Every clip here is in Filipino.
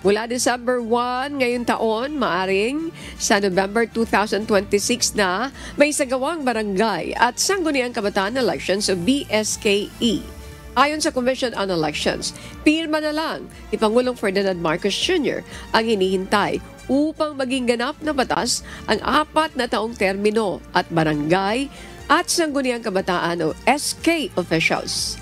Mula December 1 ngayong taon, maaring sa November 2026 na may sagawang barangay at sangguniang kabataan elections o BSKE. Ayon sa Commission on Elections, pirma na lang ni Pangulong Ferdinand Marcos Jr. ang hinihintay upang maging ganap na batas ang 4 na taong termino at barangay at sangguniang kabataan o SK officials.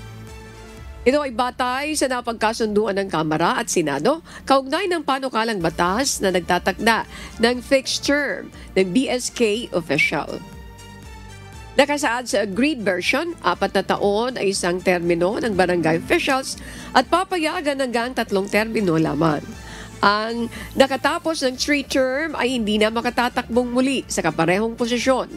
Ito ay batay sa napagkasunduan ng Kamara at Senado kaugnay ng panukalang batas na nagtatakda ng fixed term ng BSK official. Nakasaad sa agreed version, 4 na taon ay isang termino ng barangay officials at papayagan hanggang 3 termino lamang. Ang nakatapos ng 3-term ay hindi na makatatakbong muli sa kaparehong posisyon.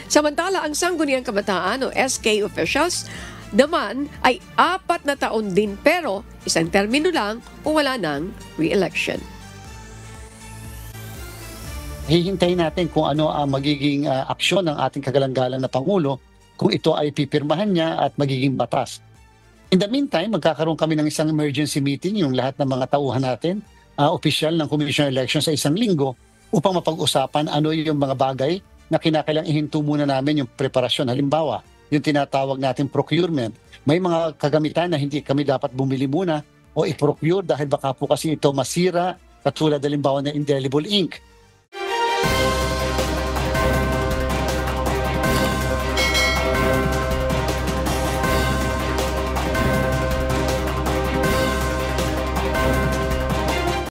Samantala, ang sangguniang kabataan o SK officials naman ay 4 na taon din pero isang termino lang o wala ng re-election. Hihintayin natin kung ano ang magiging aksyon ng ating kagalang-galang na Pangulo kung ito ay pipirmahan niya at magiging batas. In the meantime, magkakaroon kami ng isang emergency meeting, yung lahat ng mga tauhan natin, opisyal ng Commission on Elections sa isang linggo upang mapag-usapan ano yung mga bagay na kinakailangang ihinto muna namin yung preparasyon. Halimbawa, yung tinatawag natin procurement. May mga kagamitan na hindi kami dapat bumili muna o i-procure dahil baka po kasi ito masira, katulad halimbawa na indelible ink.